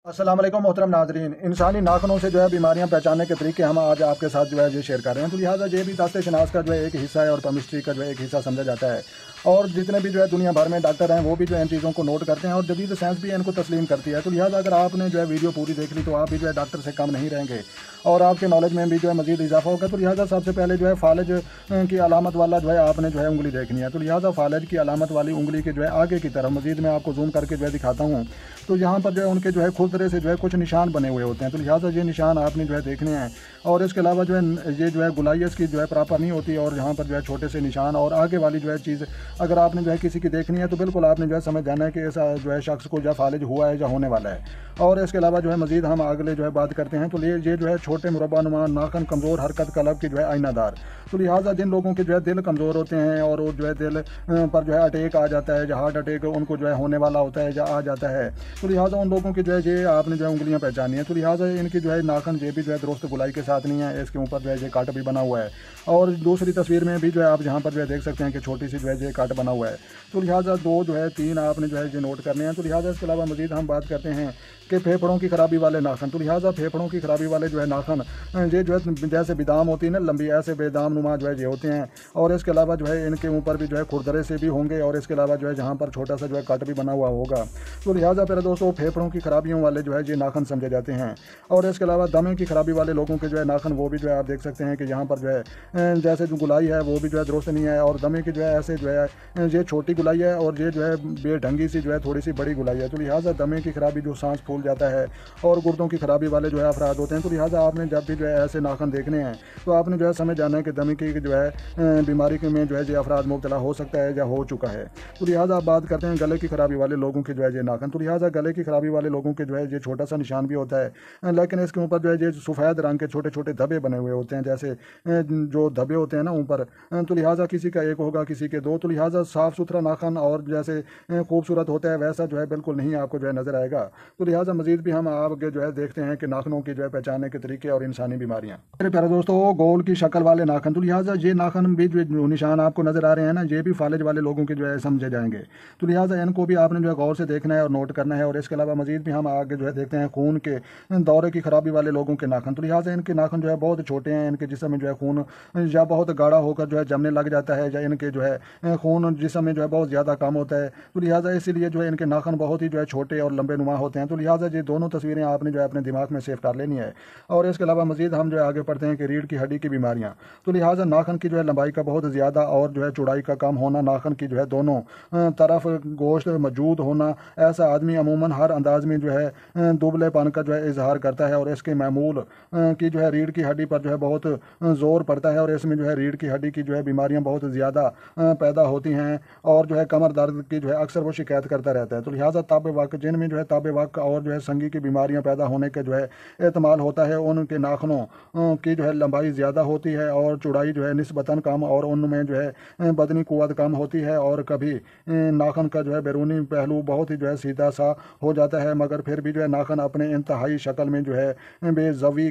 अस्सलाम वालेकुम मोहतरम नाजरीन। इंसानी नाखूनों से जो है बीमारियां पहचानने के तरीके हम आज आपके साथ जो है ये शेयर कर रहे हैं। तो लिहाजा ये भी दास्ते शनास का जो है एक हिस्सा है और केमिस्ट्री का जो है एक हिस्सा समझा जाता है। और जितने भी जो है दुनिया भर में डॉक्टर हैं वो भी जो है इन चीज़ों को नोट करते हैं और जदीद साइंस भी इनको तस्लीम करती है। तो लिहाजा अगर आपने जो है वीडियो पूरी देख ली तो आप भी जो है डॉक्टर से कम नहीं रहेंगे और आपके नॉलेज में भी जो है मजीद इजाफा होगा। तो लिहाजा सबसे पहले जो है फालज की अलामत वाला जो है आपने जो है उंगली देखनी है। तो लिहाजा फालज की अलामत वाली उंगली के जो है आगे की तरफ मजीद मैं आपको जूम करके जो है दिखाता हूँ। तो यहाँ पर जो है उनके जो है खुरदरे से जो है कुछ निशान बने हुए होते हैं। तो लिहाजा ये निशान आपने जो है देखने हैं। और इसके अलावा जो है ये जो है गुलाइयस की जो है प्रॉपर नहीं होती और यहाँ पर जो है छोटे से निशान और आगे वाली जो है चीज़ अगर आपने जो है किसी की देखनी है तो बिल्कुल आपने जो है समझ जाना है कि ऐसा जो है शख्स को या फालिज हुआ है या होने वाला है। और इसके अलावा जो है मजीद हम अगले जो है बात करते हैं। तो ये जो है छोटे मुरब्बा नुमा नाखन कमज़ोर हरकत कलब की जो है आईनादार। तो लिहाजा जिन लोगों के जो है दिल कमज़ोर होते हैं और वो जो है दिल पर जो है अटैक आ जाता है या हार्ट अटैक उनको जो है होने वाला होता है या आ जाता है, तो लिहाजा उन लोगों की जो है ये आपने जो है उंगलियां पहचानी है। तो लिहाजा इनकी जो है नाखन ये भी जो है दुरुस्त गुलाई के साथ नहीं है, इसके ऊपर जो है ये काट भी बना हुआ है। और दूसरी तस्वीर में भी जो है आप यहाँ पर जो है देख सकते हैं कि छोटी सी जो है ये काट बना हुआ है। तो लिहाजा दो जो है तीन आपने जो है ये नोट करने हैं। तो लिहाजा इसके अलावा मजीद हम बात करते हैं कि फेफड़ों की खराबी वाले नाखन। तो लिहाजा फेफड़ों की खराबी वाले जो है नाखन ये जो है जैसे बेदाम होती है ना लंबी, ऐसे बेदाम नुमा जो है ये होते हैं। और इसके अलावा जो है इनके ऊपर भी जो है खुरदरे से भी होंगे और इसके अलावा जो है जहाँ पर छोटा सा जो है कट भी बना हुआ होगा। तो लिहाजा मेरे दोस्तों फेफड़ों की खराबियों वाले जो है ये नाखन समझे जाते हैं। और इसके अलावा दमे की खराबी वाले लोगों के जो है नाखन वो भी जो है आप देख सकते हैं कि यहाँ पर जो है जैसे जो गुलाई है वो भी जो है दुरुस्त नहीं है और दमे की जो है ऐसे जो है ये छोटी गुलाई है और ये जो है बेढंगी सी जो है थोड़ी सी बड़ी गुलाई है। तो लिहाजा दमे की खराबी जो सांस फूल जाता है और गुर्दों की खराबी वाले जो है अफराद होते हैं। तो लिहाजा आपने जब भी जो है ऐसे नाखन देखने हैं तो आपने जो है समझ जाना है कि दमे की जो है बीमारी में जो है ये अफराद मुब्तला हो सकता है या हो चुका है। तो लिहाजा आप बात करते हैं गले की खराबी वाले लोगों के जो है ये नाखन। तो लिहाजा गले की खराबी वाले लोगों के जो है ये छोटा सा निशान भी होता है लेकिन इसके ऊपर जो है ये सफ़ेद रंग के छोटे छोटे धब्बे बने हुए होते हैं, जैसे जो धब्बे होते हैं ना ऊपर। तो लिहाजा किसी का एक होगा किसी के दो। तो लिहाजा साफ़ सुथरा नाखन और जैसे खूबसूरत होता है वैसा जो है बिल्कुल नहीं आपको जो है नज़र आएगा। तो लिहाजा मजीद भी हम आगे जो है देखते हैं कि नाखनों की जो है पहचानने के तरीके और इंसानी बीमारियाँ। मेरे प्यारे दोस्तों गोल की शक्ल वाले नाखन। तो लिहाजा ये नाखन भी जो निशान आपको नज़र आ रहे हैं ना ये भी फालिज वाले लोगों के जो है समझे जाएंगे। तो लिहाजा इनको भी आपने जो है गौर से देखना है और नोट करना है। और इसके अलावा मजीद भी हम आगे जो है देखते हैं खून के दौरे की खराबी वाले लोगों के नाखन। तो लिहाजा इनके नाखन जो है बहुत छोटे हैं, इनके जिस्म में जो है खून या बहुत गाढ़ा होकर जो है जमने लग जाता है या इनके जो है खून जिस्म में जो है बहुत ज़्यादा कम होता है। तो लिहाजा इसीलिए जो है इनके नाखन बहुत ही जो है छोटे और लंबे नुमा होते हैं। तो लिहाजा ये दोनों तस्वीरें आपने जो है अपने दिमाग में सेव कर लेनी है। और इसके अलावा मजीद हम जो है आगे पढ़ते हैं कि रीढ़ की हड्डी की बीमारियाँ। तो लिहाजा नाखन की जो है लंबाई का बहुत ज़्यादा और जो है चौड़ाई का कम होना, नाखन की जो है दोनों तरफ गोश्त मौजूद होना, ऐसा आदमी अमूमन हर अंदाज में जो है दुबलेपन का जो है इजहार करता है। और इसके मामूल की जो है रीढ़ की हड्डी पर जो है बहुत ज़ोर पड़ता है और इसमें जो है रीढ़ की हड्डी की जो है बीमारियां बहुत ज़्यादा पैदा होती हैं और जो है कमर दर्द की जो है अक्सर वो शिकायत करता रहता है। तो लिहाजा ताब वक्त जिनमें जो है ताब वक्त और जो है संगी की बीमारियां पैदा होने का जो है एहतमाल होता है उनके नाखनों की जो है लंबाई ज़्यादा होती है और चौड़ाई जो है निस्बतन कम और उनमें जो है बदनी कुव्वत कम होती है। और कभी नाखन का जो है बैरूनी पहलू बहुत ही जो है सीधा सा हो जाता है मगर फिर भी जो है नाखन अपने इंतहाई शक्ल में जो है बेजवी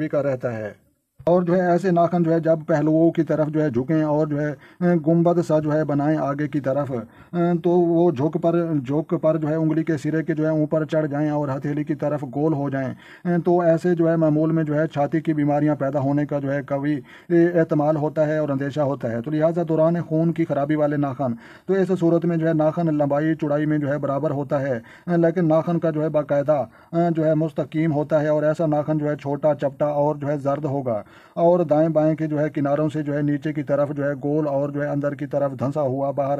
का रहता है। और जो है ऐसे नाखन जो है जब पहलुओं की तरफ जो है झुकें और जो है गुंबद सा जो है बनाएं आगे की तरफ, तो वो झुक पर जो है उंगली के सिरे के जो है ऊपर चढ़ जाएं और हथेली की तरफ गोल हो जाएं, तो ऐसे जो है मामूल में जो है छाती की बीमारियां पैदा होने का जो है कभी एहतमाल होता है और अंदेशा होता है। तो लिहाजा दौरान खून की खराबी वाले नाखन, तो इस सूरत में जो है नाखन लंबाई चौड़ाई में जो है बराबर होता है लेकिन नाखन का जो है बाकायदा जो है मुस्तकीम होता है। और ऐसा नाखन जो है छोटा चपटा और जो है जर्द होगा और दाएं बाएं के जो है किनारों से जो है नीचे की तरफ जो है गोल और जो है अंदर की तरफ धंसा हुआ बाहर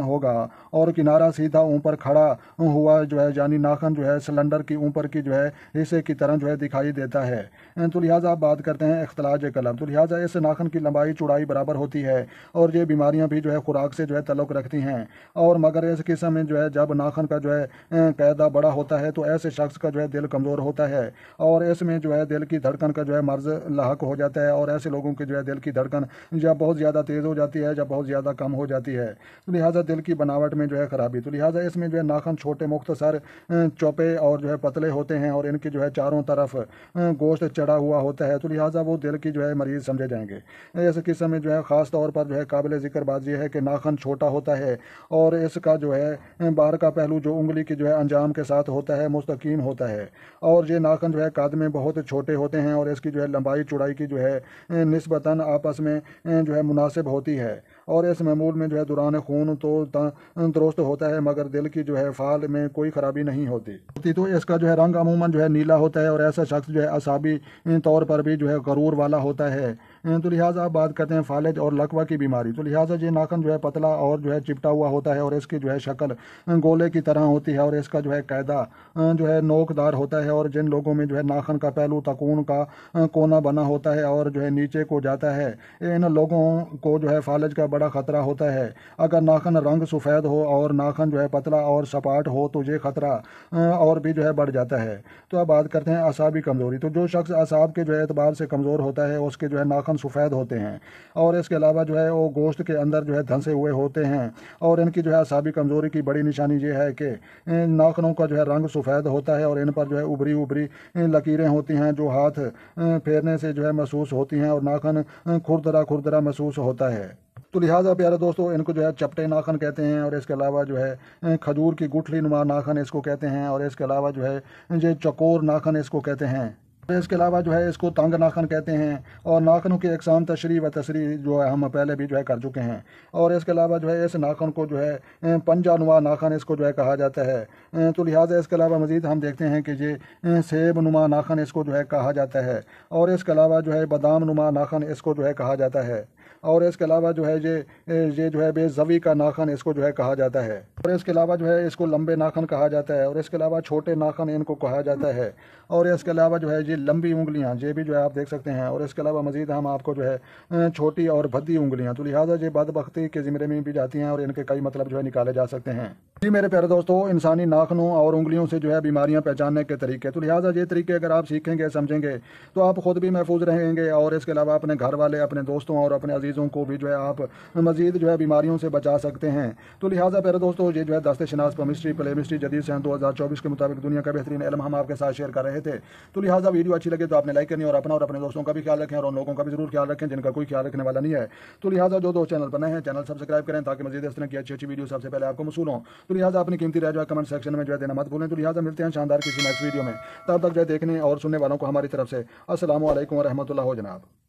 होगा और किनारा सीधा ऊपर खड़ा हुआ जो है यानी नाखन जो है सिलेंडर की ऊपर की जो है हिस्से की तरह जो है दिखाई देता है। तो लिहाजा आप बात करते हैं इख्तलाज कलम। तो लिहाजा इस नाखन की लंबाई चौड़ाई बराबर होती है और ये बीमारियां भी जो है खुराक से जो है तल्लुक़ रखती हैं। और मगर इस किस्म में जो है जब नाखन का जो है कायदा बड़ा होता है तो ऐसे शख्स का जो है दिल कमज़ोर होता है और इसमें जो है दिल की धड़कन का जो है मर्ज लाक شک ہو جاتا ہے، اور ایسے لوگوں کے جو ہے دل کی دھڑکن جب بہت زیادہ تیز ہو جاتی ہے، جب بہت زیادہ کم ہو جاتی ہے، تو لہٰذا دل کی بناوٹ میں جو ہے خرابی، تو لہٰذا اس میں جو ہے ناخن چھوٹے مختصر چوپے اور جو ہے پتلے ہوتے ہیں، اور ان کے جو ہے چاروں طرف گوشت چڑھا ہوا ہوتا ہے، تو لہٰذا وہ دل کی جو ہے مریض سمجھے جائیں گے۔ اس قسم میں جو ہے خاص طور پر جو ہے قابل ذکر بات یہ ہے کہ ناخن چھوٹا ہوتا ہے، اور اس کا جو ہے باہر کا پہلو جو انگلی کی جو ہے انجام کے ساتھ ہوتا ہے مستقیم ہوتا ہے، اور یہ ناخن جو ہے قد میں بہت چھوٹے ہوتے ہیں، اور اس کی جو ہے لمبائی چوڑائی کی جو ہے نسبتاً آپس میں جو ہے مناسب ہوتی ہے، اور اس معمول میں جو ہے دوران خون تو درست ہوتا ہے، مگر دل کی جو ہے فعال میں کوئی خرابی نہیں ہوتی۔ تو اس کا جو ہے رنگ عموماً جو ہے نیلا ہوتا ہے، اور ایسا شخص جو ہے اعصابی طور پر بھی جو ہے غرور والا ہوتا ہے۔ تو لہٰذا آپ بات کرتے ہیں فالج اور لکوہ کی بیماری، تو لہٰذا یہ ناخن جو ہے پتلا اور جو ہے چپٹا ہوا ہوتا ہے، اور اس کی جو ہے شکل گولے کی طرح ہوتی ہے، اور اس کا جو ہے قاعدہ جو ہے نوکدار ہوتا ہے، اور جن لوگوں میں جو ہے ناخن کا پہلو تکون کا کونا بنا ہوتا ہے اور جو ہے نیچے کو جاتا ہے، ان لوگوں کو جو ہے فالج کا بڑا خطرہ ہوتا ہے۔ اگر ناخن رنگ سفید ہو اور ناخن جو ہے پتلا اور سپاٹ ہو تو یہ خطرہ اور بھی جو ہے بڑھ جاتا ہے۔ تو اب بات کرتے ہیں اعصابی کمزوری، تو جو شخص اعصاب کے جو ہے اعتبار سے کمزور ہوتا ہے اس کے جو ہے ناخن سفید ہوتے ہیں، اور اس کے علاوہ جو ہے وہ گوشت کے اندر جو ہے دھنسے ہوئے ہوتے ہیں، اور ان کی جو ہے اعصابی کمزوری کی بڑی نشانی یہ ہے کہ ناخنوں کا جو ہے رنگ سفید ہوتا ہے، اور ان پر جو ہے ابری لکیریں ہوتی ہیں جو ہاتھ پھیرنے سے جو ہے محسوس ہوتی ہیں، اور ناخن کھردرا محسوس ہوتا ہے۔ تو لہٰذا پیارے دوستو ان کو جو ہے چپٹے ناخن کہتے ہیں، اور اس کے علاوہ جو ہے کھجور کی گٹھلی نما ناخن اس کو کہتے ہیں، اور اس کے علاوہ جو ہے یہ چکور ناخن اس کو کہتے ہیں۔ اس کے علاوہ جو ہے اس کو تنگ ناخن کہتے ہیں، اور ناخنوں کی اقسام تشریح و تصریح جو ہے ہم پہلے بھی جو ہے کر چکے ہیں، اور اس کے علاوہ جو ہے اس ناخن کو جو ہے پنجہ نما ناخن اس کو جو ہے کہا جاتا ہے۔ تو لہٰذا اس کے علاوہ مزید ہم دیکھتے ہیں کہ یہ سیب نما ناخن اس کو جو ہے کہا جاتا ہے، اور اس کے علاوہ جو ہے بادام نما ناخن اس کو جو ہے کہا جاتا ہے، اور اس کے علاوہ جو ہے یہ جو ہے بے زوی کا ناخن اس کو جو ہے کہا جاتا ہے، اور اس کے علاوہ جو ہے اس کو لمبے ناخن کہا جاتا ہے، اور اس کے علاوہ چھوٹے ناخن ان کو کہا جاتا ہے، اور اس کے علاوہ جو ہے یہ لمبی انگلیاں یہ بھی جو ہے آپ دیکھ سکتے ہیں، اور اس کے علاوہ مزید ہم آپ کو جو ہے چھوٹی اور بھدی انگلیاں، تو لہٰذا یہ بدبختی کے زمرے میں بھی جاتی ہیں، اور ان کے کئی مطلب جو ہے نکالے جا سکتے ہیں۔ جی میرے پیارے دوستو، انسانی ناخنوں اور انگلیوں سے جو ہے بیماریاں پہچاننے کے طریقے، تو لہٰذا یہ طریقے اگر آپ سیکھیں گے سمجھیں گے تو آپ خود بھی محفوظ رہیں گے، اور اس کے علاوہ اپنے گھر والے اپنے دوستوں اور اپنے عزیزوں کو بھی جو ہے آپ مزید جو ہے بیماریوں سے بچا سکتے ہیں۔ تو لہٰذا پیارے دوستو یہ جو ہے دست شناس کیمسٹری پلے مسٹری جدید سن 2024 کے مطابق دنیا کا بہترین علم ہم آپ کے ساتھ شیئر کر رہے تھے۔ تو لہٰذا ویڈیو اچھی لگے تو آپ نے لائک کرنی، اور اپنا اور اپنے دوستوں کا بھی خیال رکھیں، اور ان لوگوں کا بھی ضرور خیال رکھیں جن کا کوئی خیال رکھنے والا نہیں ہے۔ تو لہٰذا جو دوست چینل پر نئے ہیں چینل سبسکرائب کریں تاکہ مزید اس طرح کی اچھی ویڈیو سب سے پہلے آپ کو موصول ہوں۔ تو لہٰذا اپنی قیمتی رائے جو ہے کمنٹ سیکشن میں جو ہے دینا مت بھولیں۔ تو لہٰذا ملتے ہیں شاندار کسی نیکسٹ ویڈیو میں، تب تک جو ہے دیکھنے اور سننے والوں کو ہماری طرف سے السلام علیکم ورحمۃ اللہ جناب۔